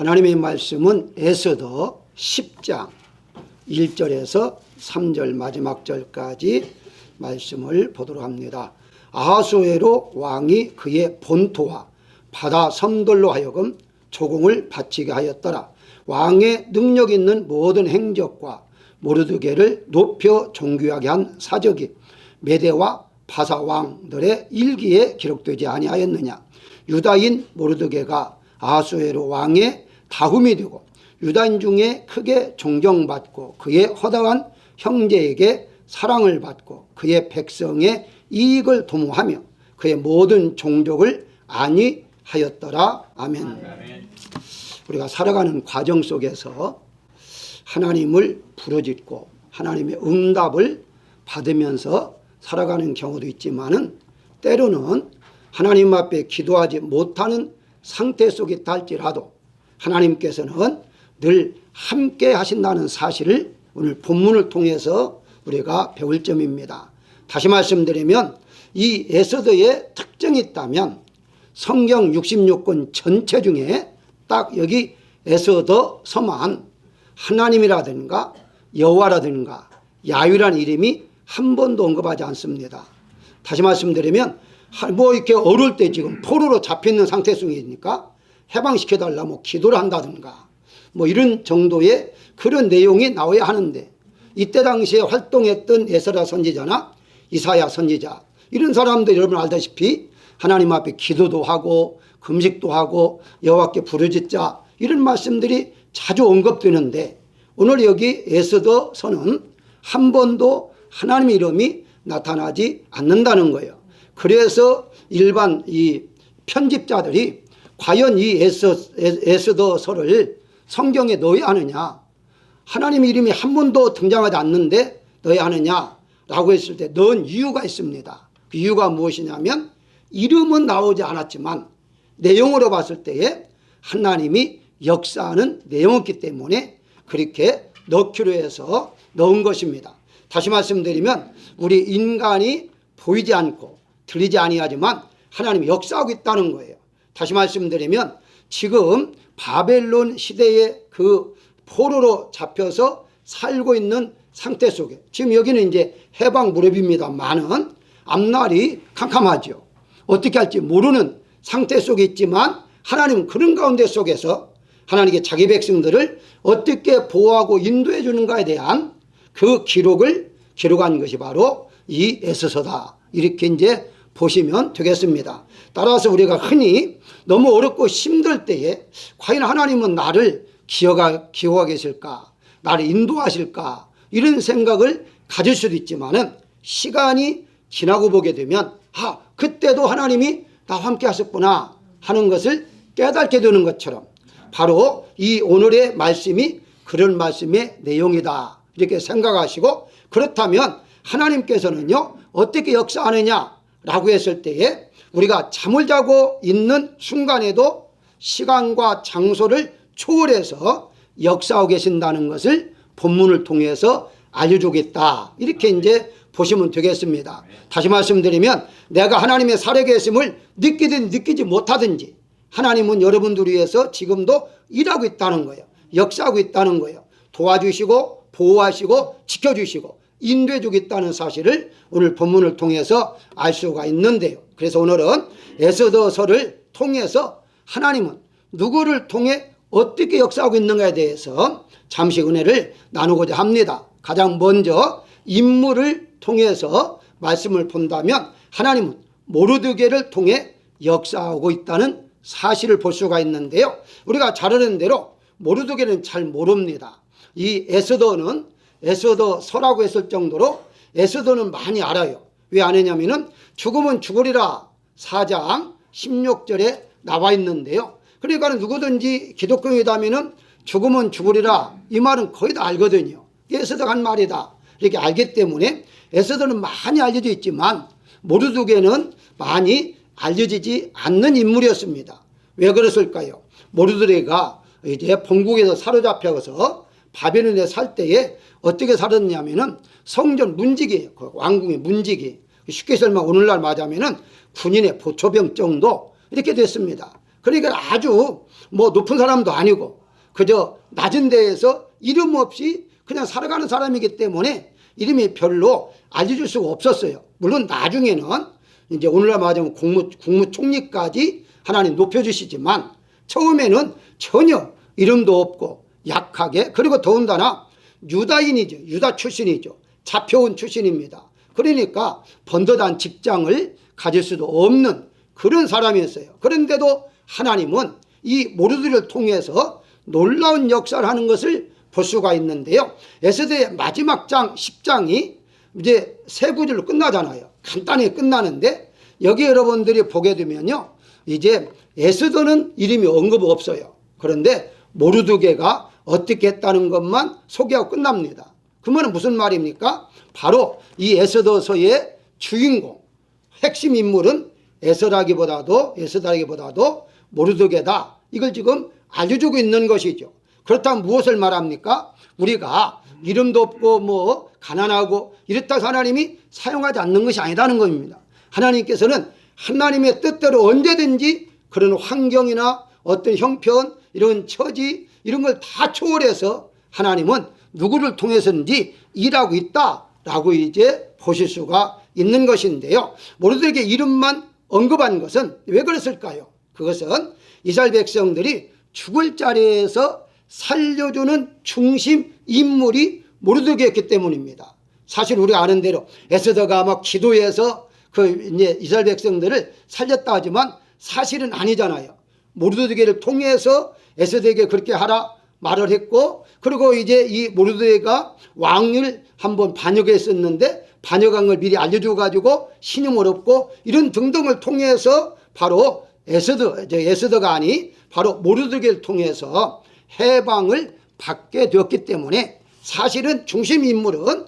하나님의 말씀은 에스더 10장 1절에서 3절 마지막 절까지 말씀을 보도록 합니다. 아하수에로 왕이 그의 본토와 바다 섬들로 하여금 조공을 바치게 하였더라. 왕의 능력 있는 모든 행적과 모르드게를 높여 존귀하게 한 사적이 메대와 바사 왕들의 일기에 기록되지 아니하였느냐. 유다인 모르드게가 아하수에로 왕의 다음이 되고 유다인 중에 크게 존경받고 그의 허다한 형제에게 사랑을 받고 그의 백성의 이익을 도모하며 그의 모든 종족을 안위하였더라. 아멘. 우리가 살아가는 과정 속에서 하나님을 부르짖고 하나님의 응답을 받으면서 살아가는 경우도 있지만은 때로는 하나님 앞에 기도하지 못하는 상태 속에 있달지라도 하나님께서는 늘 함께 하신다는 사실을 오늘 본문을 통해서 우리가 배울 점입니다. 다시 말씀드리면 이 에스더의 특징이 있다면 성경 66권 전체 중에 딱 여기 에스더서만 하나님이라든가 여호와라든가 야훼라는 이름이 한 번도 언급하지 않습니다. 다시 말씀드리면 뭐 이렇게 어려울 때 지금 포로로 잡혀있는 상태 속이니까 해방시켜달라 뭐 기도를 한다든가 뭐 이런 정도의 그런 내용이 나와야 하는데 이때 당시에 활동했던 에스라 선지자나 이사야 선지자 이런 사람들 여러분 알다시피 하나님 앞에 기도도 하고 금식도 하고 여호와께 부르짖자 이런 말씀들이 자주 언급되는데 오늘 여기 에스더서는 한 번도 하나님의 이름이 나타나지 않는다는 거예요. 그래서 일반 이 편집자들이 과연 이 에스더서를 성경에 넣어야 하느냐, 하나님의 이름이 한 번도 등장하지 않는데 넣어야 하느냐라고 했을 때 넣은 이유가 있습니다. 그 이유가 무엇이냐면 이름은 나오지 않았지만 내용으로 봤을 때에 하나님이 역사하는 내용이었기 때문에 그렇게 넣기로 해서 넣은 것입니다. 다시 말씀드리면 우리 인간이 보이지 않고 들리지 아니하지만 하나님이 역사하고 있다는 거예요. 다시 말씀드리면 지금 바벨론 시대의 그 포로로 잡혀서 살고 있는 상태 속에 지금 여기는 이제 해방 무렵입니다만은 앞날이 캄캄하죠. 어떻게 할지 모르는 상태 속에 있지만 하나님은 그런 가운데 속에서 하나님께 자기 백성들을 어떻게 보호하고 인도해 주는가에 대한 그 기록을 기록한 것이 바로 이 에스더다. 이렇게 이제 보시면 되겠습니다. 따라서 우리가 흔히 너무 어렵고 힘들 때에 과연 하나님은 나를 기억하고 계실까? 나를 인도하실까? 이런 생각을 가질 수도 있지만은 시간이 지나고 보게 되면 그때도 하나님이 나와 함께 하셨구나 하는 것을 깨닫게 되는 것처럼 바로 이 오늘의 말씀이 그런 말씀의 내용이다. 이렇게 생각하시고 그렇다면 하나님께서는요 어떻게 역사하느냐라고 했을 때에 우리가 잠을 자고 있는 순간에도 시간과 장소를 초월해서 역사하고 계신다는 것을 본문을 통해서 알려주겠다. 이렇게 이제 보시면 되겠습니다. 다시 말씀드리면 내가 하나님의 살아계심을 느끼든 느끼지 못하든지 하나님은 여러분들을 위해서 지금도 일하고 있다는 거예요. 역사하고 있다는 거예요. 도와주시고 보호하시고 지켜주시고 인도해 주겠다는 사실을 오늘 본문을 통해서 알 수가 있는데요. 그래서 오늘은 에스더서를 통해서 하나님은 누구를 통해 어떻게 역사하고 있는가에 대해서 잠시 은혜를 나누고자 합니다. 가장 먼저 인물을 통해서 말씀을 본다면 하나님은 모르드게를 통해 역사하고 있다는 사실을 볼 수가 있는데요. 우리가 잘 아는 대로 모르드게는 잘 모릅니다. 이 에스더서라고 했을 정도로 에스더는 많이 알아요. 왜 아느냐면은 죽으면 죽으리라 4장 16절에 나와 있는데요. 그러니까 누구든지 기독교이다면은 죽으면 죽으리라 이 말은 거의 다 알거든요. 에스더가 한 말이다 이렇게 알기 때문에 에스더는 많이 알려져 있지만 모르드게는 많이 알려지지 않는 인물이었습니다. 왜 그랬을까요? 모르드게가 이제 본국에서 사로잡혀서 바벨론에 살 때에 어떻게 살았냐면은 성전 문지기, 왕궁의 문지기, 쉽게 설명 오늘날 말하면은 군인의 보초병 정도 이렇게 됐습니다. 그러니까 아주 뭐 높은 사람도 아니고 그저 낮은 데에서 이름 없이 그냥 살아가는 사람이기 때문에 이름이 별로 알려줄 수가 없었어요. 물론 나중에는 이제 오늘날 말하자면 국무총리까지 하나님 높여주시지만 처음에는 전혀 이름도 없고 약하게, 그리고 더군다나 유다인이죠. 유다 출신이죠. 잡혀온 출신입니다. 그러니까 번듯한 직장을 가질 수도 없는 그런 사람이었어요. 그런데도 하나님은 이 모르드게를 통해서 놀라운 역사를 하는 것을 볼 수가 있는데요. 에스더의 마지막 장 10장이 이제 세 구절로 끝나잖아요. 간단히 끝나는데 여기 여러분들이 보게 되면요, 이제 에스더는 이름이 언급 없어요. 그런데 모르드게가 어떻게 했다는 것만 소개하고 끝납니다. 그러면 무슨 말입니까? 바로 이 에스더서의 주인공, 핵심 인물은 에스더라기보다도 모르드게다. 이걸 지금 알려주고 있는 것이죠. 그렇다면 무엇을 말합니까? 우리가 이름도 없고 뭐 가난하고 이렇다고 하나님이 사용하지 않는 것이 아니라는 겁니다. 하나님께서는 하나님의 뜻대로 언제든지 그런 환경이나 어떤 형편, 이런 처지, 이런 걸 다 초월해서 하나님은 누구를 통해서든지 일하고 있다라고 이제 보실 수가 있는 것인데요. 모르드게 이름만 언급한 것은 왜 그랬을까요? 그것은 이스라엘 백성들이 죽을 자리에서 살려주는 중심 인물이 모르드게였기 때문입니다. 사실 우리가 아는 대로 에스더가 막 기도해서 이제 이스라엘 백성들을 살렸다 하지만 사실은 아니잖아요. 모르드게를 통해서 에스더에게 그렇게 하라 말을 했고, 그리고 이제 이 모르드게가 왕을 한번 반역했었는데 반역한 걸 미리 알려줘 가지고 신임을 얻고 이런 등등을 통해서 바로 에스더가 아니 바로 모르드게를 통해서 해방을 받게 되었기 때문에 사실은 중심 인물은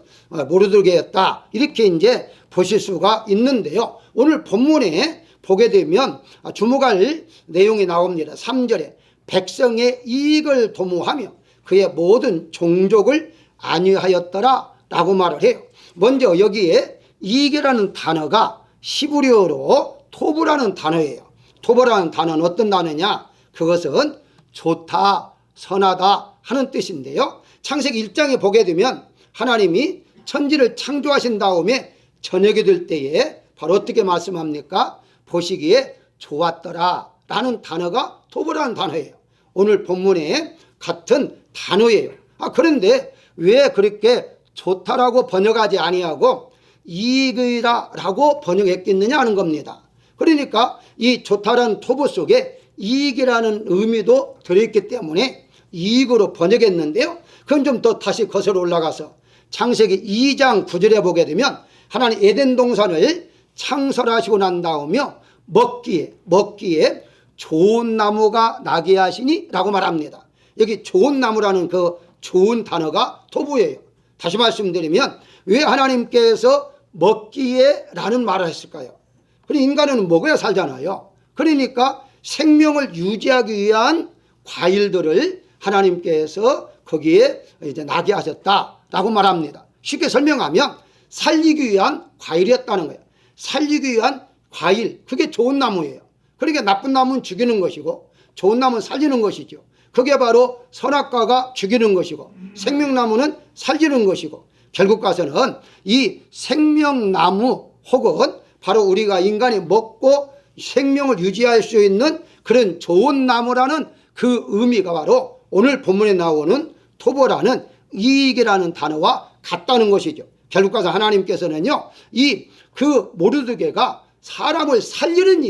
모르드게였다, 이렇게 이제 보실 수가 있는데요. 오늘 본문에 보게 되면 주목할 내용이 나옵니다. 3절에 백성의 이익을 도모하며 그의 모든 종족을 안위하였더라 라고 말을 해요. 먼저 여기에 이익이라는 단어가 시브리어로 토브라는 단어예요. 토브라는 단어는 어떤 단어냐? 그것은 좋다, 선하다 하는 뜻인데요. 창세기 1장에 보게 되면 하나님이 천지를 창조하신 다음에 저녁이 될 때에 바로 어떻게 말씀합니까? 보시기에 좋았더라 라는 단어가 토브라는 단어예요. 오늘 본문에 같은 단어예요. 그런데 왜 그렇게 좋다라고 번역하지 아니하고 이익이라고 번역했겠느냐 하는 겁니다. 그러니까 이 좋다라는 토브 속에 이익이라는 의미도 들어있기 때문에 이익으로 번역했는데요. 그건 좀 더 다시 거슬러 올라가서 창세기 2장 9절에 보게 되면 하나님 에덴 동산을 창설하시고 난 다음에 먹기에 좋은 나무가 나게 하시니 라고 말합니다. 여기 좋은 나무라는 그 좋은 단어가 토부예요. 다시 말씀드리면 왜 하나님께서 먹기에 라는 말을 했을까요? 인간은 먹어야 살잖아요. 그러니까 생명을 유지하기 위한 과일들을 하나님께서 거기에 이제 나게 하셨다라고 말합니다. 쉽게 설명하면 살리기 위한 과일이었다는 거예요. 살리기 위한 과일, 그게 좋은 나무예요. 그러니까 나쁜 나무는 죽이는 것이고 좋은 나무는 살리는 것이죠. 그게 바로 선악과가 죽이는 것이고 생명나무는 살리는 것이고, 결국 가서는 이 생명나무 혹은 바로 우리가 인간이 먹고 생명을 유지할 수 있는 그런 좋은 나무라는 그 의미가 바로 오늘 본문에 나오는 토보라는 이익이라는 단어와 같다는 것이죠. 결국 가서 하나님께서는요, 그 모르드게가 사람을 살리는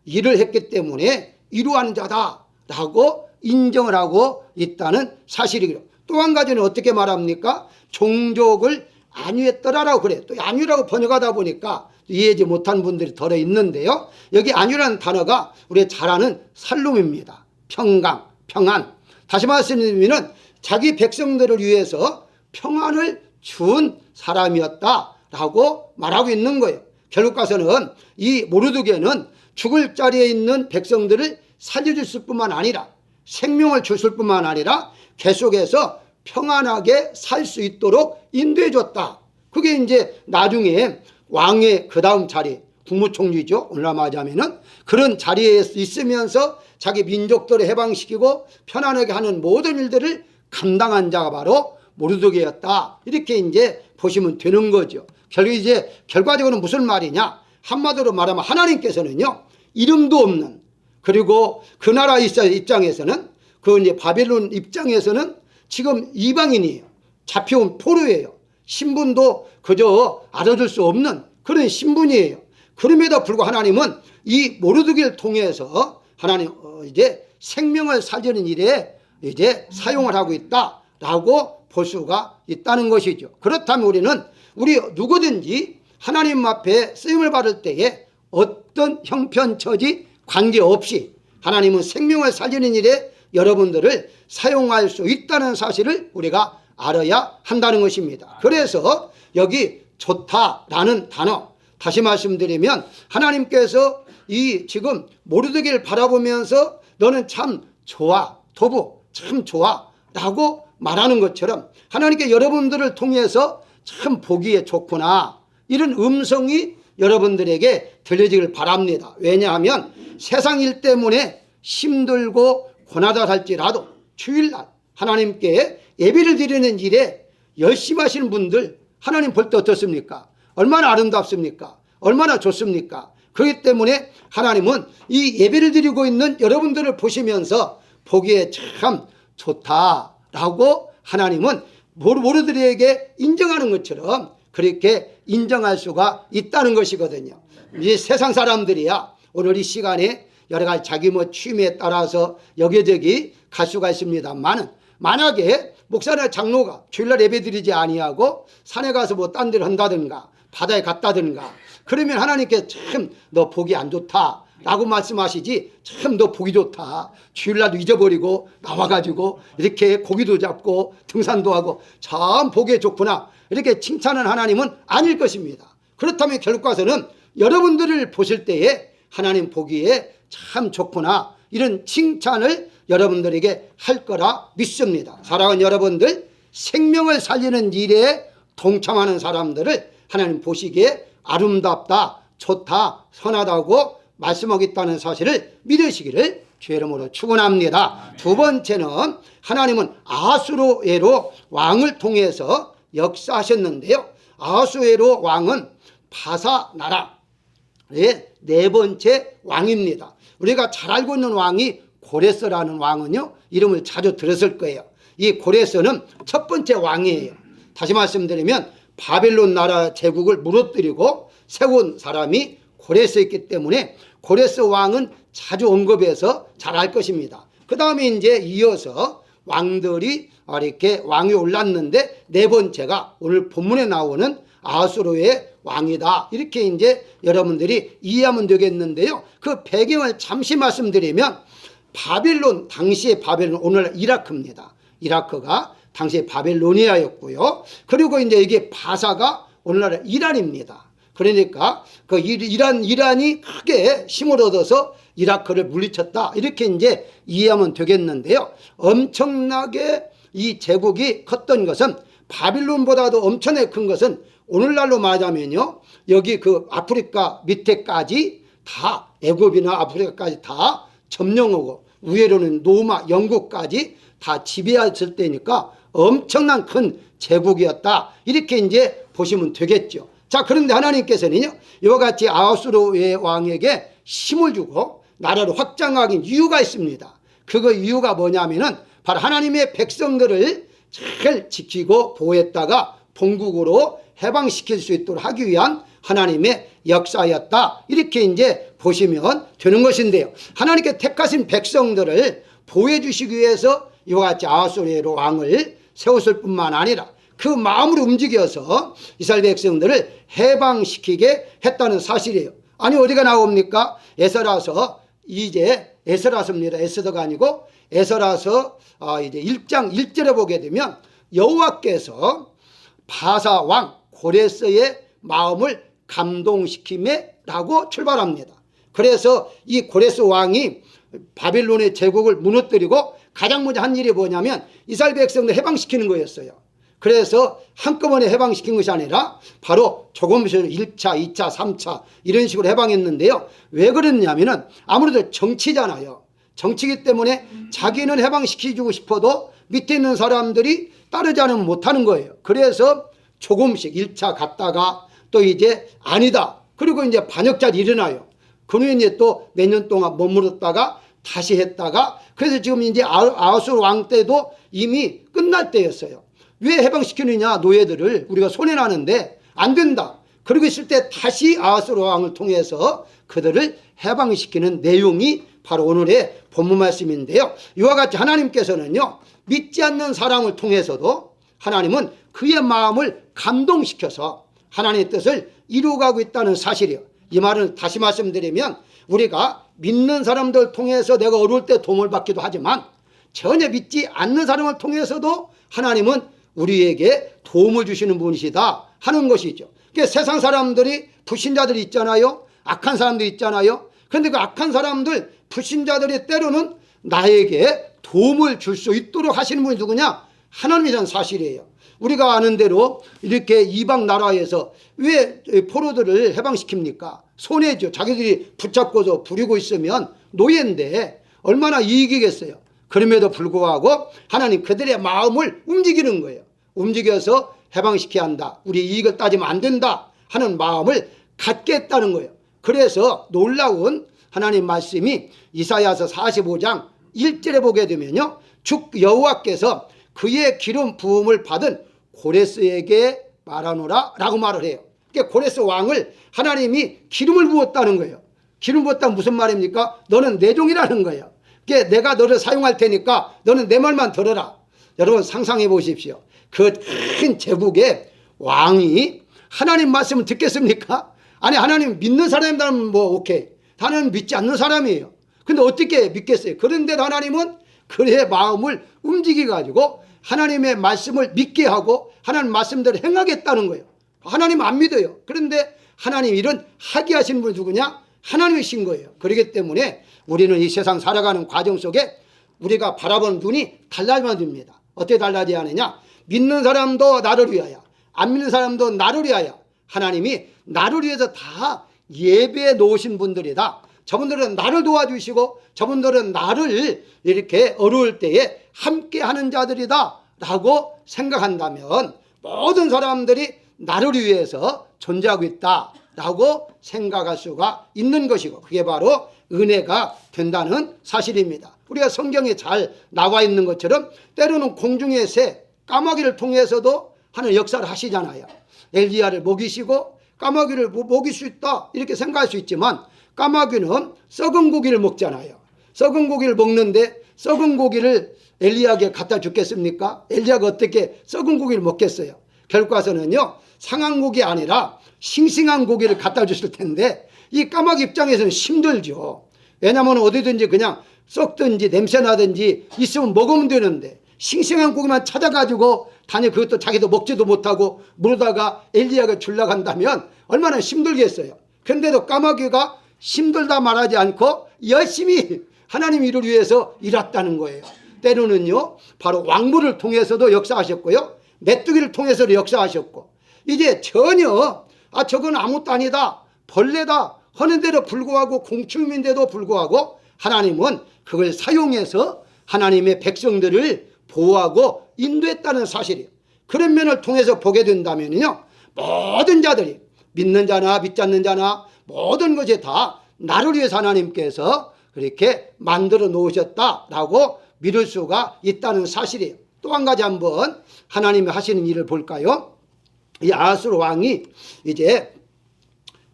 일을 했기 때문에 이루하는 자다라고 인정을 하고 있다는 사실이고요. 또 한 가지는 어떻게 말합니까? 종족을 안위했더라라고 그래요. 또 안위라고 번역하다 보니까 이해하지 못한 분들이 덜어 있는데요. 여기 안위라는 단어가 우리가 잘 아는 살룸입니다. 평강, 평안. 다시 말씀드리면 자기 백성들을 위해서 평안을 준 사람이었다라고 말하고 있는 거예요. 결국 가서는 이 모르드게는 죽을 자리에 있는 백성들을 살려줬을 뿐만 아니라 생명을 줬을 뿐만 아니라 계속해서 평안하게 살 수 있도록 인도해 줬다. 그게 이제 나중에 왕의 그 다음 자리 국무총리죠. 오늘날 말하자면은 그런 자리에 있으면서 자기 민족들을 해방시키고 편안하게 하는 모든 일들을 감당한 자가 바로 모르드게였다. 이렇게 이제 보시면 되는 거죠. 결국 이제 결과적으로 무슨 말이냐? 한마디로 말하면 하나님께서는요, 이름도 없는, 그리고 그 나라 입장에서는, 그 이제 바벨론 입장에서는 지금 이방인이에요. 잡혀온 포로예요. 신분도 그저 알아둘 수 없는 그런 신분이에요. 그럼에도 불구하고 하나님은 이 모르드게를 통해서 하나님 이제 생명을 살리는 일에 이제 사용을 하고 있다라고 볼 수가 있다는 것이죠. 그렇다면 우리 누구든지 하나님 앞에 쓰임을 받을 때에 어떤 형편처지 관계없이 하나님은 생명을 살리는 일에 여러분들을 사용할 수 있다는 사실을 우리가 알아야 한다는 것입니다. 그래서 여기 좋다라는 단어, 다시 말씀드리면 하나님께서 이 지금 모르드게를 바라보면서 너는 참 좋아, 도부 참 좋아 라고 말하는 것처럼 하나님께 여러분들을 통해서 참 보기에 좋구나, 이런 음성이 여러분들에게 들려지길 바랍니다. 왜냐하면 세상 일 때문에 힘들고 고나다 할지라도 주일날 하나님께 예배를 드리는 일에 열심히 하시는 분들 하나님 볼 때 어떻습니까? 얼마나 아름답습니까? 얼마나 좋습니까? 그렇기 때문에 하나님은 이 예배를 드리고 있는 여러분들을 보시면서 보기에 참 좋다라고 하나님은 모르드게에게 인정하는 것처럼 그렇게 인정할 수가 있다는 것이거든요. 이 세상 사람들이야 오늘 이 시간에 여러 가지 자기 취미에 따라서 여기저기 갈 수가 있습니다만은, 만약에 목사나 장로가 주일날 예배 드리지 아니하고 산에 가서 뭐 딴 데를 한다든가 바다에 갔다든가 그러면 하나님께 참 너 보기 안 좋다 라고 말씀하시지, 참 너 보기 좋다, 주일날도 잊어버리고 나와가지고 이렇게 고기도 잡고 등산도 하고 참 보기에 좋구나 이렇게 칭찬하는 하나님은 아닐 것입니다. 그렇다면 결과서는 여러분들을 보실 때에 하나님 보기에 참 좋구나 이런 칭찬을 여러분들에게 할 거라 믿습니다. 사랑하는 여러분들, 생명을 살리는 일에 동참하는 사람들을 하나님 보시기에 아름답다, 좋다, 선하다고 말씀하겠다는 사실을 믿으시기를 주의 이름으로 축원합니다. 두 번째는 하나님은 아하수에로 왕을 통해서 역사하셨는데요, 아하수에로 왕은 바사 나라의 네 번째 왕입니다. 우리가 잘 알고 있는 왕이 고레스라는 왕은요, 이름을 자주 들었을 거예요. 이 고레스는 첫 번째 왕이에요. 다시 말씀드리면 바벨론 나라 제국을 무너뜨리고 세운 사람이 고레스였기 때문에 고레스 왕은 자주 언급해서 잘 알 것입니다. 그 다음에 이제 이어서 왕들이 이렇게 왕이 올랐는데 네 번째가 오늘 본문에 나오는 아하수로의 왕이다, 이렇게 이제 여러분들이 이해하면 되겠는데요. 그 배경을 잠시 말씀드리면 바벨론, 당시의 바벨론, 오늘날 이라크입니다. 이라크가 당시에 바벨로니아였고요. 그리고 이제 이게 바사가 오늘날 이란입니다. 그러니까 그 이란이 크게 힘을 얻어서 이라크를 물리쳤다, 이렇게 이제 이해하면 되겠는데요. 엄청나게 이 제국이 컸던 것은, 바빌론보다도 엄청나게 큰 것은 오늘날로 말하자면요, 여기 그 아프리카 밑에까지 다, 애굽이나 아프리카까지 다 점령하고 위에로는 로마, 영국까지 다 지배했을 때니까 엄청난 큰 제국이었다, 이렇게 이제 보시면 되겠죠. 자, 그런데 하나님께서는요, 이와 같이 아하수로의 왕에게 힘을 주고 나라를 확장하기 이유가 있습니다. 그 이유가 뭐냐면은 바로 하나님의 백성들을 잘 지키고 보호했다가 본국으로 해방시킬 수 있도록 하기 위한 하나님의 역사였다, 이렇게 이제 보시면 되는 것인데요. 하나님께 택하신 백성들을 보호해 주시기 위해서 이와 같이 아하수에로 왕을 세웠을 뿐만 아니라 그 마음으로 움직여서 이스라엘 백성들을 해방시키게 했다는 사실이에요. 아니 어디가 나옵니까? 에스라서, 이제 에스라서입니다. 에스더가 아니고 에스라서 이제 1장 1절에 보게 되면 여호와께서 바사 왕 고레스의 마음을 감동시키매 라고 출발합니다. 그래서 이 고레스 왕이 바빌론의 제국을 무너뜨리고 가장 먼저 한 일이 뭐냐면 이스라엘 백성들 해방시키는 거였어요. 그래서 한꺼번에 해방시킨 것이 아니라 바로 조금씩 1차, 2차, 3차 이런 식으로 해방했는데요. 왜 그랬냐면은 아무래도 정치잖아요. 정치이기 때문에 자기는 해방시켜주고 싶어도 밑에 있는 사람들이 따르지 않으면 못하는 거예요. 그래서 조금씩 1차 갔다가 또 이제 아니다. 그리고 이제 반역자들이 일어나요. 그 후에 이제 또 몇 년 동안 머물렀다가 다시 했다가 그래서 지금 이제 아하수르 왕 때도 이미 끝날 때였어요. 왜 해방시키느냐 노예들을 우리가 손해나는데 안 된다. 그러고 있을 때 다시 아하수르 왕을 통해서 그들을 해방시키는 내용이 바로 오늘의 본문 말씀인데요. 이와 같이 하나님께서는요 믿지 않는 사람을 통해서도 하나님은 그의 마음을 감동시켜서 하나님의 뜻을 이루어가고 있다는 사실이요. 이 말을 다시 말씀드리면 우리가 믿는 사람들 통해서 내가 어려울 때 도움을 받기도 하지만 전혀 믿지 않는 사람을 통해서도 하나님은 우리에게 도움을 주시는 분이시다 하는 것이죠. 그러니까 세상 사람들이 불신자들이 있잖아요. 악한 사람들이 있잖아요. 그런데 그 악한 사람들 불신자들이 때로는 나에게 도움을 줄 수 있도록 하시는 분이 누구냐? 하나님이라는 사실이에요. 우리가 아는 대로 이렇게 이방 나라에서 왜 포로들을 해방시킵니까? 손해죠. 자기들이 붙잡고서 부리고 있으면 노예인데 얼마나 이익이겠어요. 그럼에도 불구하고 하나님 그들의 마음을 움직이는 거예요. 움직여서 해방시켜야 한다. 우리 이익을 따지면 안 된다 하는 마음을 갖게 했다는 거예요. 그래서 놀라운 하나님 말씀이 이사야서 45장 1절에 보게 되면요. 주 여호와께서 그의 기름 부음을 받은 고레스에게 말하노라 라고 말을 해요. 그러니까 고레스 왕을 하나님이 기름을 부었다는 거예요. 기름 부었다는 무슨 말입니까? 너는 내 종이라는 거예요. 그러니까 내가 너를 사용할 테니까 너는 내 말만 들어라. 여러분 상상해 보십시오. 그 큰 제국의 왕이 하나님 말씀을 듣겠습니까? 아니 하나님 믿는 사람이라면 뭐 오케이. 하나님 믿지 않는 사람이에요. 근데 어떻게 믿겠어요? 그런데 하나님은 그의 마음을 움직여 가지고 하나님의 말씀을 믿게 하고 하나님 말씀대로 행하겠다는 거예요. 하나님 안 믿어요. 그런데 하나님 이런 하게 하신 분이 누구냐? 하나님이신 거예요. 그렇기 때문에 우리는 이 세상 살아가는 과정 속에 우리가 바라보는 눈이 달라져야 됩니다. 어떻게 달라져야 하느냐? 믿는 사람도 나를 위하여, 안 믿는 사람도 나를 위하여 하나님이 나를 위해서 다 예배해 놓으신 분들이다. 저분들은 나를 도와주시고 저분들은 나를 이렇게 어려울 때에 함께 하는 자들이다 라고 생각한다면 모든 사람들이 나를 위해서 존재하고 있다 라고 생각할 수가 있는 것이고 그게 바로 은혜가 된다는 사실입니다. 우리가 성경에 잘 나와 있는 것처럼 때로는 공중의 새 까마귀를 통해서도 하는 역사를 하시잖아요. 엘리야를 먹이시고 까마귀를 먹일 수 있다 이렇게 생각할 수 있지만 까마귀는 썩은 고기를 먹잖아요. 썩은 고기를 먹는데 썩은 고기를 엘리야에게 갖다 주겠습니까? 엘리야가 어떻게 썩은 고기를 먹겠어요? 결과서는요 상한 고기 아니라 싱싱한 고기를 갖다 주실 텐데 이 까마귀 입장에서는 힘들죠. 왜냐하면 어디든지 그냥 썩든지 냄새나든지 있으면 먹으면 되는데 싱싱한 고기만 찾아가지고 다니 그것도 자기도 먹지도 못하고 물다가 엘리야가 주려고 한다면 얼마나 힘들겠어요. 그런데도 까마귀가 힘들다 말하지 않고 열심히 하나님 일을 위해서 일했다는 거예요. 때로는요 바로 왕물을 통해서도 역사하셨고요 메뚜기를 통해서도 역사하셨고 이제 전혀 저건 아무것도 아니다 벌레다 하는데도 불구하고 공충인데도 불구하고 하나님은 그걸 사용해서 하나님의 백성들을 보호하고 인도했다는 사실이에요. 그런 면을 통해서 보게 된다면요 모든 자들이 믿는 자나 믿지 않는 자나 모든 것이 다 나를 위해서 하나님께서 그렇게 만들어 놓으셨다라고 믿을 수가 있다는 사실이에요. 또 한 가지 한번 하나님이 하시는 일을 볼까요? 이 아하수르 왕이 이제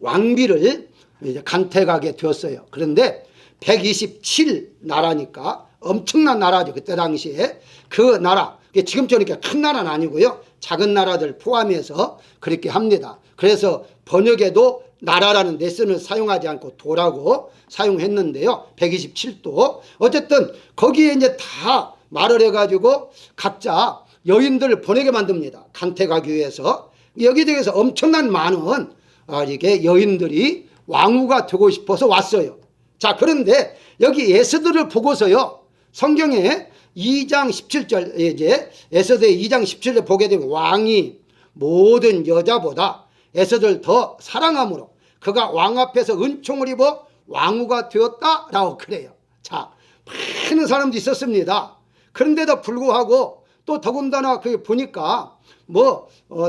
왕비를 이제 간택하게 되었어요. 그런데 127 나라니까 엄청난 나라죠. 그때 당시에 그 나라 지금처럼 이렇게 큰 나라는 아니고요. 작은 나라들 포함해서 그렇게 합니다. 그래서 번역에도 나라라는 레슨을 사용하지 않고 도라고 사용했는데요. 127도. 어쨌든 거기에 이제 다 말을 해가지고 각자 여인들을 보내게 만듭니다. 간택하기 위해서. 여기저기서 엄청난 많은 이게 여인들이 왕후가 되고 싶어서 왔어요. 자, 그런데 여기 에스더를 보고서요. 성경에 2장 17절 이제 에스더 2장 17절 보게 되면 왕이 모든 여자보다 에스더를 더 사랑함으로 그가 왕 앞에서 은총을 입어 왕후가 되었다라고 그래요. 자, 많은 사람도 있었습니다. 그런데도 불구하고 또 더군다나 그 보니까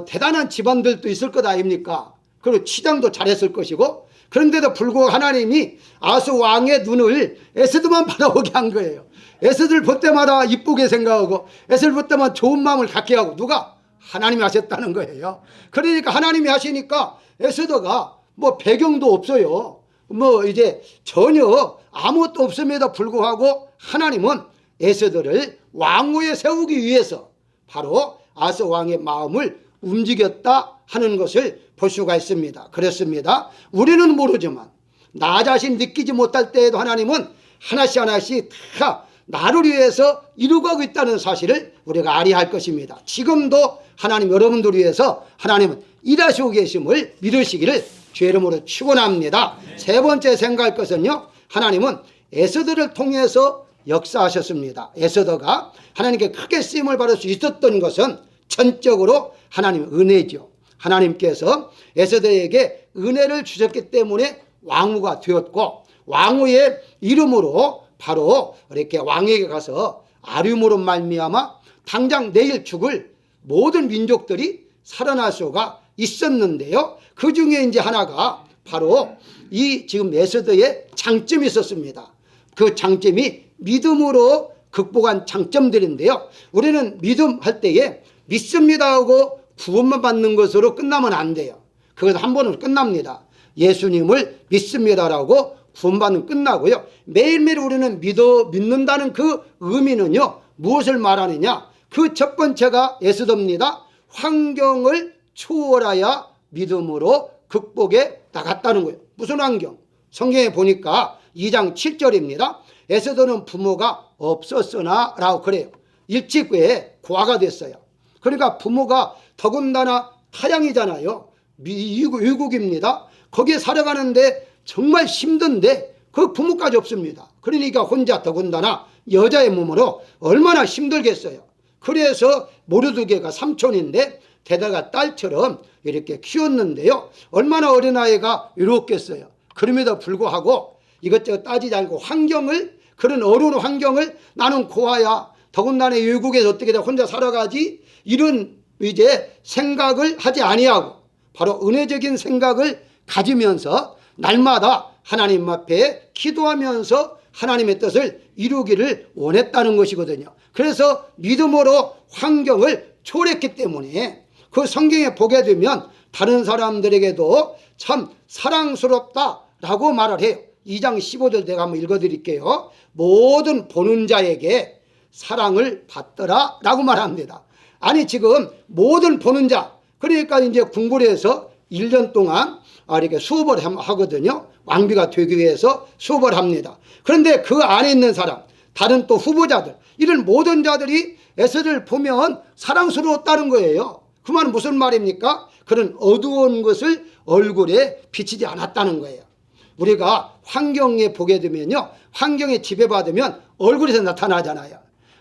대단한 집안들도 있을 것 아닙니까? 그리고 치장도 잘했을 것이고, 그런데도 불구하고 하나님이 아수 왕의 눈을 에스더만 바라보게 한 거예요. 에스더를 볼 때마다 이쁘게 생각하고 에스더를 볼 때마다 좋은 마음을 갖게 하고, 누가? 하나님이 하셨다는 거예요. 그러니까 하나님이 하시니까 에스더가 배경도 없어요. 이제 전혀 아무것도 없음에도 불구하고 하나님은 에스더를 왕후에 세우기 위해서 바로 아스 왕의 마음을 움직였다 하는 것을 볼 수가 있습니다. 그렇습니다. 우리는 모르지만 나 자신 느끼지 못할 때에도 하나님은 하나씩 하나씩 다 나를 위해서 이루고 가고 있다는 사실을 우리가 알아야 할 것입니다. 지금도 하나님 여러분들을 위해서 하나님은 일하시고 계심을 믿으시기를 주의 이름으로 축원합니다. 세 번째 생각할 것은요, 하나님은 에스더를 통해서 역사하셨습니다. 에스더가 하나님께 크게 쓰임을 받을 수 있었던 것은 전적으로 하나님의 은혜죠. 하나님께서 에스더에게 은혜를 주셨기 때문에 왕후가 되었고, 왕후의 이름으로 바로 이렇게 왕에게 가서 아름으로 말미암아 당장 내일 죽을 모든 민족들이 살아날 수가 있었는데요. 그 중에 이제 하나가 바로 이 지금 에스더의 장점이 있었습니다. 그 장점이 믿음으로 극복한 장점들인데요. 우리는 믿음 할 때에 믿습니다 하고 구원만 받는 것으로 끝나면 안 돼요. 그것 한 번으로 끝납니다. 예수님을 믿습니다라고 구원받는 끝나고요. 매일매일 우리는 믿는다는 그 의미는요, 무엇을 말하느냐? 그 첫 번째가 에스더입니다. 환경을 초월하여 믿음으로 극복해 나갔다는 거예요. 무슨 환경? 성경에 보니까 2장 7절입니다. 에스더는 부모가 없었으나 라고 그래요. 일찍 고아가 됐어요. 그러니까 부모가 더군다나 타향이잖아요. 미국입니다. 거기에 살아가는데 정말 힘든데 그 부모까지 없습니다. 그러니까 혼자 더군다나 여자의 몸으로 얼마나 힘들겠어요. 그래서 모르드게가 삼촌인데 게다가 딸처럼 이렇게 키웠는데요. 얼마나 어린아이가 외롭겠어요. 그럼에도 불구하고 이것저것 따지지 않고 그런 어려운 환경을 나는 고아야, 더군다나 외국에서 어떻게 혼자 살아가지, 이런 이제 생각을 하지 아니하고 바로 은혜적인 생각을 가지면서 날마다 하나님 앞에 기도하면서 하나님의 뜻을 이루기를 원했다는 것이거든요. 그래서 믿음으로 환경을 초월했기 때문에 그 성경에 보게 되면 다른 사람들에게도 참 사랑스럽다라고 말을 해요. 2장 15절 내가 한번 읽어드릴게요. 모든 보는 자에게 사랑을 받더라 라고 말합니다. 아니 지금 모든 보는 자, 그러니까 이제 공부를 해서 1년 동안 이렇게 수업을 하거든요. 왕비가 되기 위해서 수업을 합니다. 그런데 그 안에 있는 사람, 다른 또 후보자들, 이런 모든 자들이 에스더를 보면 사랑스러웠다는 거예요. 그 말은 무슨 말입니까? 그런 어두운 것을 얼굴에 비치지 않았다는 거예요. 우리가 환경에 보게 되면요, 환경에 지배받으면 얼굴에서 나타나잖아요.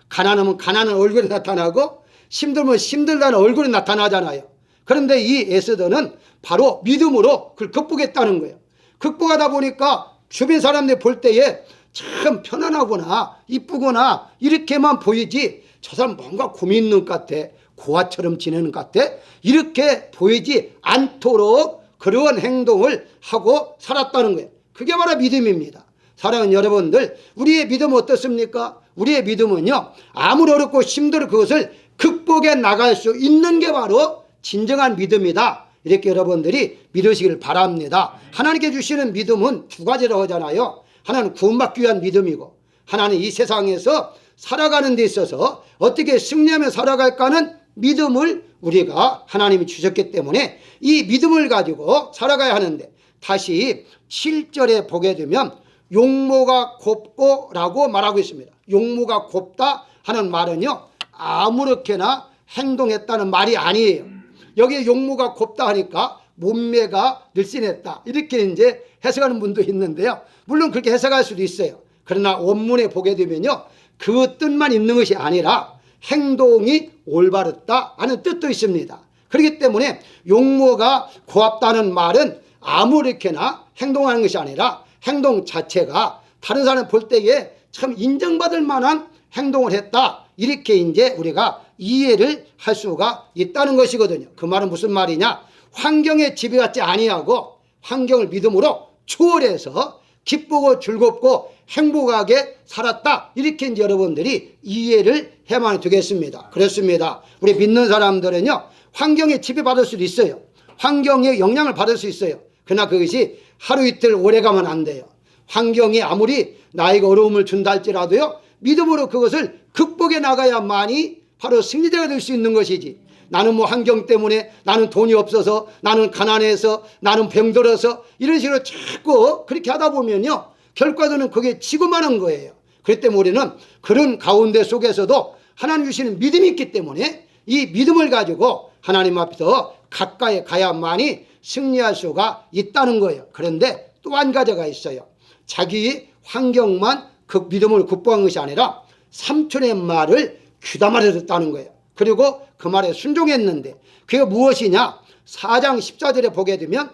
가난하면 가난한 얼굴에 나타나고 힘들면 힘들다는 얼굴에 나타나잖아요. 그런데 이 에스더는 바로 믿음으로 그걸 극복했다는 거예요. 극복하다 보니까 주변 사람들이 볼 때에 참 편안하거나 이쁘거나 이렇게만 보이지, 저 사람 뭔가 고민 있는 것 같아, 고아처럼 지내는 것 같아, 이렇게 보이지 않도록 그런 행동을 하고 살았다는 거예요. 그게 바로 믿음입니다. 사랑하는 여러분들, 우리의 믿음은 어떻습니까? 우리의 믿음은요, 아무리 어렵고 힘들어 그것을 극복해 나갈 수 있는 게 바로 진정한 믿음이다. 이렇게 여러분들이 믿으시길 바랍니다. 하나님께 주시는 믿음은 두 가지라고 하잖아요. 하나는 구원받기 위한 믿음이고, 하나는 이 세상에서 살아가는 데 있어서 어떻게 승리하며 살아갈까는 믿음을 우리가 하나님이 주셨기 때문에 이 믿음을 가지고 살아가야 하는데, 다시 7절에 보게 되면 용모가 곱고 라고 말하고 있습니다. 용모가 곱다 하는 말은요, 아무렇게나 행동했다는 말이 아니에요. 여기에 용모가 곱다 하니까 몸매가 늘씬했다, 이렇게 이제 해석하는 분도 있는데요. 물론 그렇게 해석할 수도 있어요. 그러나 원문에 보게 되면요, 그 뜻만 있는 것이 아니라 행동이 올바르다 하는 뜻도 있습니다. 그렇기 때문에 용모가 고맙다는 말은 아무렇게나 행동하는 것이 아니라 행동 자체가 다른 사람 볼 때에 참 인정받을 만한 행동을 했다, 이렇게 이제 우리가 이해를 할 수가 있다는 것이거든요. 그 말은 무슨 말이냐? 환경에 지배받지 아니하고 환경을 믿음으로 초월해서 기쁘고 즐겁고 행복하게 살았다, 이렇게 이제 여러분들이 이해를 해만 되겠습니다. 그렇습니다. 우리 믿는 사람들은요, 환경에 지배받을 수도 있어요. 환경에 영향을 받을 수 있어요. 그러나 그것이 하루 이틀 오래가면 안 돼요. 환경이 아무리 나에게 어려움을 준다 할지라도요, 믿음으로 그것을 극복해 나가야만이 바로 승리자가 될 수 있는 것이지, 나는 뭐 환경 때문에, 나는 돈이 없어서, 나는 가난해서, 나는 병들어서 이런 식으로 자꾸 그렇게 하다 보면요, 결과적으로는 그게 지고 마는 거예요. 그렇기 때문에 우리는 그런 가운데 속에서도 하나님 주시는 믿음이 있기 때문에 이 믿음을 가지고 하나님 앞에서 가까이 가야만이 승리할 수가 있다는 거예요. 그런데 또 한 가지가 있어요. 자기 환경만 그 믿음을 극복한 것이 아니라 삼촌의 말을 귀담아 듣다는 거예요. 그리고 그 말에 순종했는데 그게 무엇이냐? 4장 14절에 보게 되면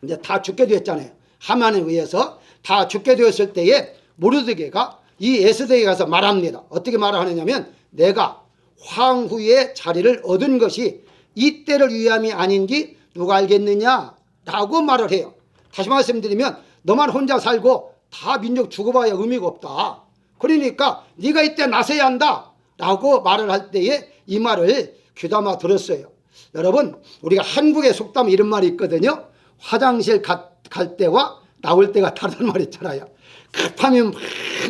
이제 다 죽게 되었잖아요. 하만에 의해서 다 죽게 되었을 때에 모르드게가 이 에스더에게 가서 말합니다. 어떻게 말하느냐면, 내가 황후의 자리를 얻은 것이 이때를 위함이 아닌지 누가 알겠느냐 라고 말을 해요. 다시 말씀드리면, 너만 혼자 살고 다 민족 죽어봐야 의미가 없다. 그러니까 네가 이때 나서야 한다 라고 말을 할 때에 이 말을 귀담아 들었어요. 여러분, 우리가 한국의 속담 이런 말이 있거든요. 화장실 갈 때와 나올 때가 다르다는 말이 있잖아요. 급하면 막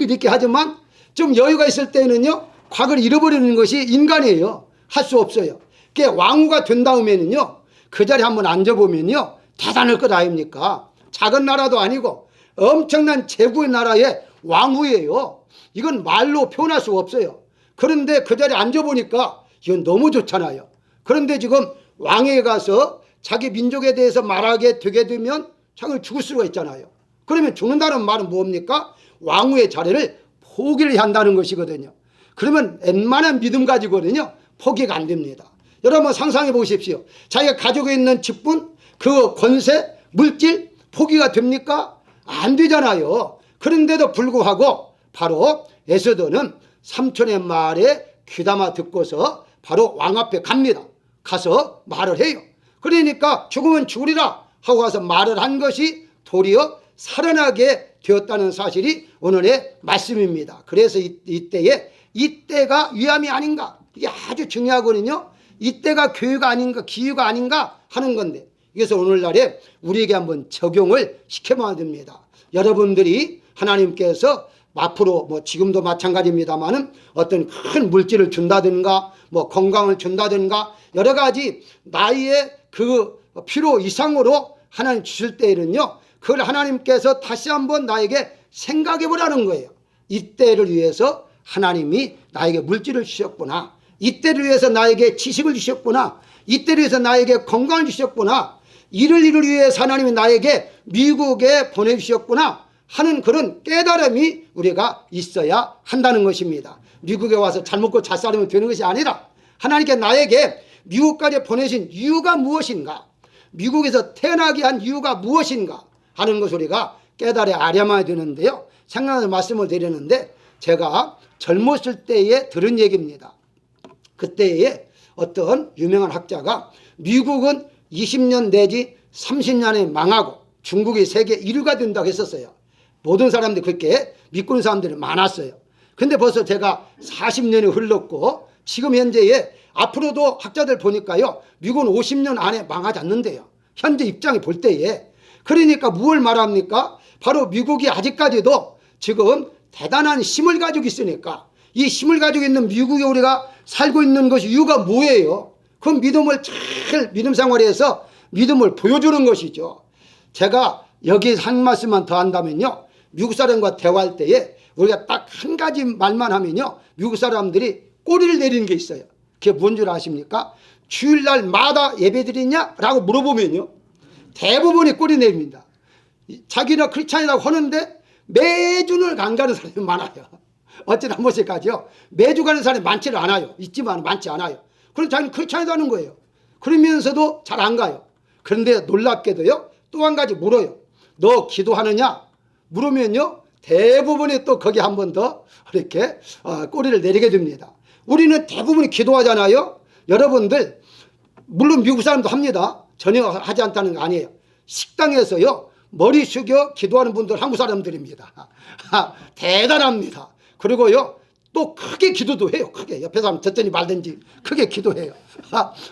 이렇게 하지만 좀 여유가 있을 때는요, 과거를 잃어버리는 것이 인간이에요. 할 수 없어요. 그게 왕후가 된 다음에는요, 그 자리에 한번 앉아보면요, 대단할 것 아닙니까? 작은 나라도 아니고 엄청난 제국의 나라의 왕후예요. 이건 말로 표현할 수가 없어요. 그런데 그 자리에 앉아보니까 이건 너무 좋잖아요. 그런데 지금 왕에 가서 자기 민족에 대해서 말하게 되게 되면 자기를 죽을 수가 있잖아요. 그러면 죽는다는 말은 뭡니까? 왕후의 자리를 포기를 한다는 것이거든요. 그러면 웬만한 믿음 가지고는요, 포기가 안 됩니다. 여러분 상상해 보십시오. 자기가 가지고 있는 직분, 그 권세, 물질 포기가 됩니까? 안 되잖아요. 그런데도 불구하고 바로 에스더는 삼촌의 말에 귀담아 듣고서 바로 왕 앞에 갑니다. 가서 말을 해요. 그러니까 죽으면 죽으리라 하고 가서 말을 한 것이 도리어 살아나게 되었다는 사실이 오늘의 말씀입니다. 그래서 이때가 위함이 아닌가, 이게 아주 중요하거든요. 이때가 교회가 아닌가, 기회가 아닌가 하는 건데, 그래서 오늘날에 우리에게 한번 적용을 시켜봐야 됩니다. 여러분들이 하나님께서 앞으로 뭐 지금도 마찬가지입니다만은 어떤 큰 물질을 준다든가 뭐 건강을 준다든가 여러 가지 나의 그 필요 이상으로 하나님 주실 때에는요, 그걸 하나님께서 다시 한번 나에게 생각해 보라는 거예요. 이때를 위해서 하나님이 나에게 물질을 주셨구나, 이때를 위해서 나에게 지식을 주셨구나, 이때를 위해서 나에게 건강을 주셨구나, 이를 위해서 하나님이 나에게 미국에 보내주셨구나 하는 그런 깨달음이 우리가 있어야 한다는 것입니다. 미국에 와서 잘 먹고 잘 살면 되는 것이 아니라 하나님께 나에게 미국까지 보내신 이유가 무엇인가, 미국에서 태어나게 한 이유가 무엇인가 하는 것을 우리가 깨달아 알아야만 되는데요. 생각나는 말씀을 드리는데, 제가 젊었을 때에 들은 얘기입니다. 그때에 어떤 유명한 학자가 미국은 20년 내지 30년에 망하고 중국이 세계 1위가 된다고 했었어요. 모든 사람들이 그렇게 믿고 있는 사람들이 많았어요. 근데 벌써 제가 40년이 흘렀고 지금 현재에 앞으로도 학자들 보니까요, 미국은 50년 안에 망하지 않는데요. 현재 입장에 볼 때에. 그러니까 무엇을 말합니까? 바로 미국이 아직까지도 지금 대단한 힘을 가지고 있으니까, 이 힘을 가지고 있는 미국에 우리가 살고 있는 것이 이유가 뭐예요? 그 믿음을 잘 믿음 생활에서 믿음을 보여주는 것이죠. 제가 여기 한 말씀만 더 한다면요, 미국 사람과 대화할 때에 우리가 딱 한 가지 말만 하면요, 미국 사람들이 꼬리를 내리는 게 있어요. 그게 뭔 줄 아십니까? 주일날마다 예배 드리냐? 라고 물어보면요, 대부분이 꼬리 내립니다. 자기는 크리스찬이라고 하는데 매주는 안 가는 사람이 많아요. 어쨌든 한 번씩 가죠. 매주 가는 사람이 많지는 않아요. 있지만 많지 않아요. 그래서 자기는 그렇지 않다는 거예요. 그러면서도 잘 안 가요. 그런데 놀랍게도요, 또 한 가지 물어요. 너 기도하느냐? 물으면요, 대부분이 또 거기 한 번 더 이렇게 꼬리를 내리게 됩니다. 우리는 대부분이 기도하잖아요. 여러분들, 물론 미국 사람도 합니다. 전혀 하지 않다는 거 아니에요. 식당에서요, 머리 숙여 기도하는 분들 한국 사람들입니다. 대단합니다. 그리고요, 또 크게 기도도 해요. 크게. 옆에 사람 듣더니 말든지 크게 기도해요.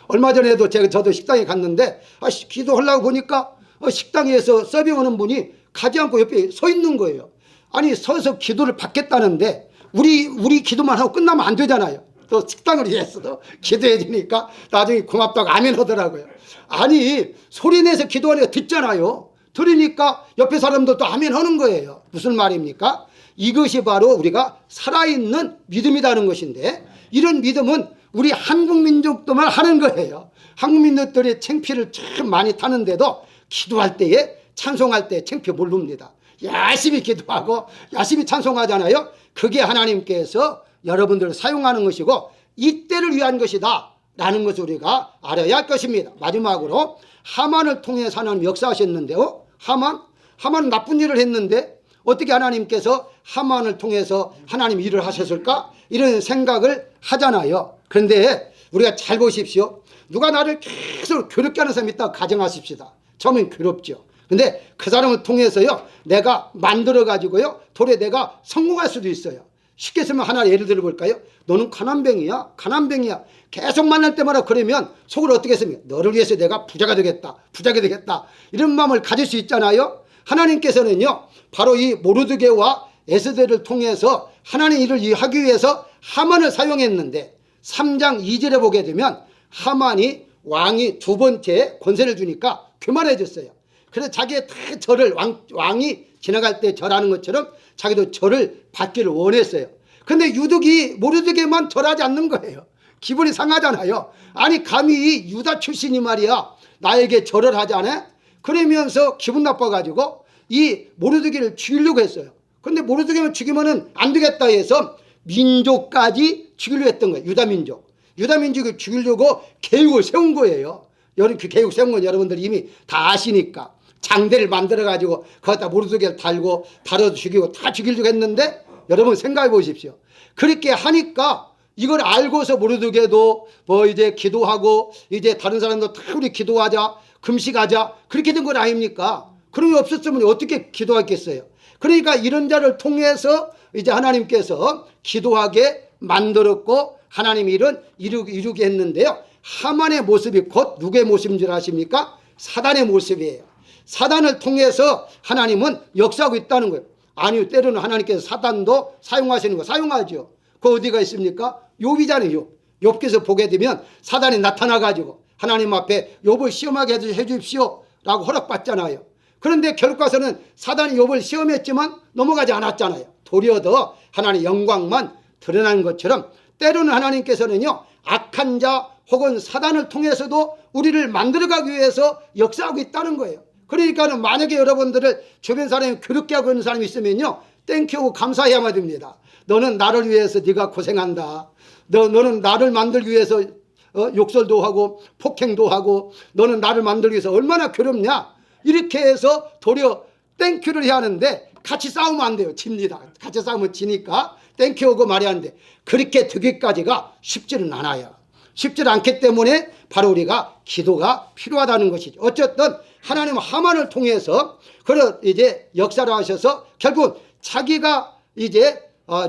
얼마 전에도 저도 식당에 갔는데 기도하려고 보니까 식당에서 서빙하는 분이 가지 않고 옆에 서 있는 거예요. 아니, 서서 기도를 받겠다는데 우리 기도만 하고 끝나면 안 되잖아요. 또 식당을 위해서도 기도해 주니까 나중에 고맙다고 아멘 하더라고요. 아니, 소리 내서 기도하니까 듣잖아요. 들으니까 옆에 사람도 또 아멘 하는 거예요. 무슨 말입니까? 이것이 바로 우리가 살아있는 믿음이라는 것인데, 이런 믿음은 우리 한국 민족도만 하는 거예요. 한국 민족들이 창피를 참 많이 타는데도 기도할 때에, 찬송할 때 창피 모릅니다. 열심히 기도하고 열심히 찬송하잖아요. 그게 하나님께서 여러분들을 사용하는 것이고 이때를 위한 것이다 라는 것을 우리가 알아야 할 것입니다. 마지막으로 하만을 통해서 하나님 역사하셨는데요. 하만은 나쁜 일을 했는데 어떻게 하나님께서 하만을 통해서 하나님 일을 하셨을까? 이런 생각을 하잖아요. 그런데 우리가 잘 보십시오. 누가 나를 계속 괴롭게 하는 사람이 있다고 가정하십시다. 처음엔 괴롭죠. 근데 그 사람을 통해서요, 내가 만들어 가지고요, 도리어 내가 성공할 수도 있어요. 쉽게 쓰면 하나 예를 들어 볼까요? 너는 가난뱅이야. 가난뱅이야. 계속 만날 때마다 그러면 속으로 어떻게 했습니까? 너를 위해서 내가 부자가 되겠다. 부자가 되겠다. 이런 마음을 가질 수 있잖아요. 하나님께서는요, 바로 이 모르드게와 에스더를 통해서 하나님 일을 하기 위해서 하만을 사용했는데 3장 2절에 보게 되면 하만이 왕이 두 번째 권세를 주니까 교만해졌어요. 그래서 자기의 다 절을 왕이 지나갈 때 절하는 것처럼 자기도 절을 받기를 원했어요. 근데 유독이 모르드게만 절하지 않는 거예요. 기분이 상하잖아요. 아니, 감히 유다 출신이 말이야 나에게 절을 하지 않아? 그러면서 기분 나빠가지고 이 모르드게를 죽이려고 했어요. 근데 모르드게만 죽이면 안 되겠다 해서 민족까지 죽이려고 했던 거예요. 유다 민족을 죽이려고 계획을 세운 거예요. 그 계획 세운 건 여러분들이 이미 다 아시니까. 장대를 만들어가지고 거기다 모르드게를 달고 달아도 죽이고 다 죽이려고 했는데, 여러분 생각해 보십시오. 그렇게 하니까 이걸 알고서 모르드게도 이제 기도하고 이제 다른 사람도 다 우리 기도하자, 금식하자, 그렇게 된 건 아닙니까? 그런 게 없었으면 어떻게 기도했겠어요? 그러니까 이런 자를 통해서 이제 하나님께서 기도하게 만들었고 하나님 일은 이루게 했는데요. 하만의 모습이 곧 누구의 모습인 줄 아십니까? 사단의 모습이에요. 사단을 통해서 하나님은 역사하고 있다는 거예요. 아니요, 때로는 하나님께서 사단도 사용하시는 거 사용하죠. 그 어디가 있습니까? 욥이잖아요. 욥께서 보게 되면 사단이 나타나가지고 하나님 앞에 욥을 시험하게 해주십시오 라고 허락받잖아요. 그런데 결국 가서는 사단이 욥을 시험했지만 넘어가지 않았잖아요. 도리어 더 하나님의 영광만 드러나는 것처럼 때로는 하나님께서는요, 악한 자 혹은 사단을 통해서도 우리를 만들어가기 위해서 역사하고 있다는 거예요. 그러니까는 만약에 여러분들을 주변 사람이 괴롭게 하고 있는 사람이 있으면요, 땡큐고 감사해야만 됩니다. 너는 나를 위해서 네가 고생한다. 너는 나를 만들기 위해서 욕설도 하고 폭행도 하고 너는 나를 만들기 위해서 얼마나 괴롭냐. 이렇게 해서 도리어 땡큐를 해야 하는데 같이 싸우면 안 돼요. 집니다. 같이 싸우면 지니까 땡큐하고 말해야 하는데 그렇게 되기까지가 쉽지는 않아요. 쉽지 않기 때문에 바로 우리가 기도가 필요하다는 것이죠. 어쨌든 하나님은 하만을 통해서 그런 이제 역사를 하셔서 결국 자기가 이제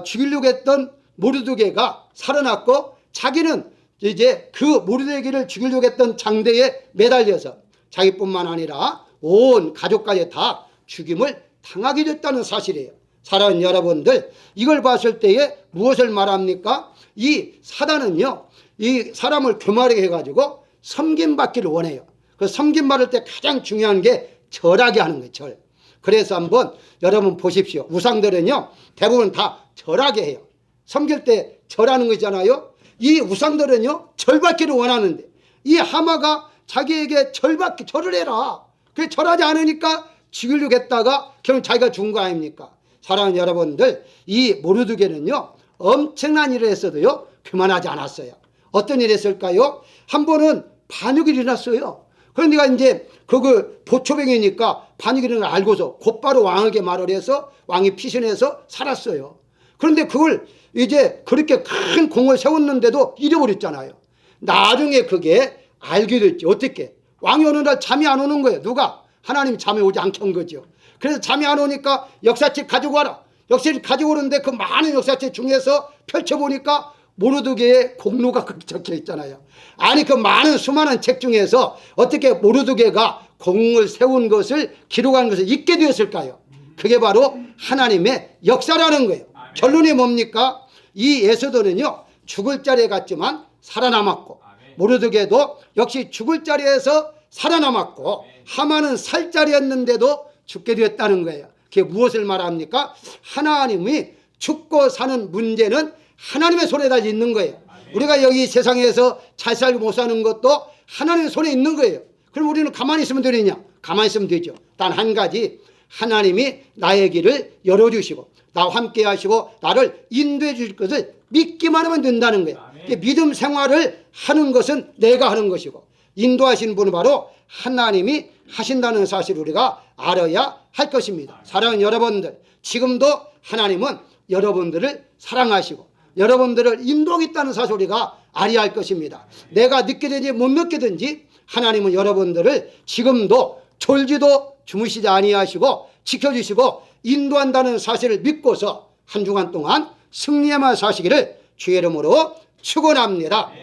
죽이려고 했던 모르드게가 살아났고 자기는 이제 그 모르드게를 죽이려고 했던 장대에 매달려서 자기뿐만 아니라 온 가족까지 다 죽임을 당하게 됐다는 사실이에요. 사랑하는 여러분들, 이걸 봤을 때에 무엇을 말합니까? 이 사단은요, 이 사람을 교만하게 해가지고 섬김받기를 원해요. 그 섬김받을 때 가장 중요한 게 절하게 하는 거예요. 절. 그래서 한번 여러분 보십시오. 우상들은요, 대부분 다 절하게 해요. 섬길 때 절하는 거 있잖아요. 이 우상들은요, 절받기를 원하는데 이 하마가 자기에게 절을 해라. 그래 절하지 않으니까 죽이려고 했다가 결국 자기가 죽은 거 아닙니까? 사랑하는 여러분들, 이 모르드게는요 엄청난 일을 했어도요 그만하지 않았어요. 어떤 일을 했을까요? 한 번은 반역이 일어났어요. 그러니까 이제 그 보초병이니까 반역이 일어난 걸 알고서 곧바로 왕에게 말을 해서 왕이 피신해서 살았어요. 그런데 그걸 이제 그렇게 큰 공을 세웠는데도 잃어버렸잖아요. 나중에 그게 알게 됐지. 어떻게? 왕이 어느 날 잠이 안 오는 거예요. 누가? 하나님이 잠이 오지 않게 한 거죠. 그래서 잠이 안 오니까 역사책 가지고 와라. 역사책 가지고 오는데 그 많은 역사책 중에서 펼쳐보니까 모르드게의 공로가 거기 적혀 있잖아요. 아니 그 많은 수많은 책 중에서 어떻게 모르드게가 공을 세운 것을 기록한 것을 잊게 되었을까요? 그게 바로 하나님의 역사라는 거예요. 결론이 뭡니까? 이 에스더는요 죽을 자리에 갔지만 살아남았고, 모르드게도 역시 죽을 자리에서 살아남았고, 하만은 살 자리였는데도 죽게 되었다는 거예요. 그게 무엇을 말합니까? 하나님이 죽고 사는 문제는 하나님의 손에 다 있는 거예요. 우리가 여기 세상에서 잘 살고 못 사는 것도 하나님의 손에 있는 거예요. 그럼 우리는 가만히 있으면 되느냐? 가만히 있으면 되죠. 단 한 가지, 하나님이 나의 길을 열어주시고 나와 함께 하시고 나를 인도해 주실 것을 믿기만 하면 된다는 거예요. 믿음 생활을 하는 것은 내가 하는 것이고 인도하시는 분은 바로 하나님이 하신다는 사실을 우리가 알아야 할 것입니다. 사랑하는 여러분들, 지금도 하나님은 여러분들을 사랑하시고 여러분들을 인도하겠다는 사실 우리가 알아야 할 것입니다. 내가 늦게든지 못 늦게든지 하나님은 여러분들을 지금도 졸지도 주무시지 아니하시고 지켜주시고 인도한다는 사실을 믿고서 한 주간 동안 승리에만 사시기를 주의 이름으로 축원합니다.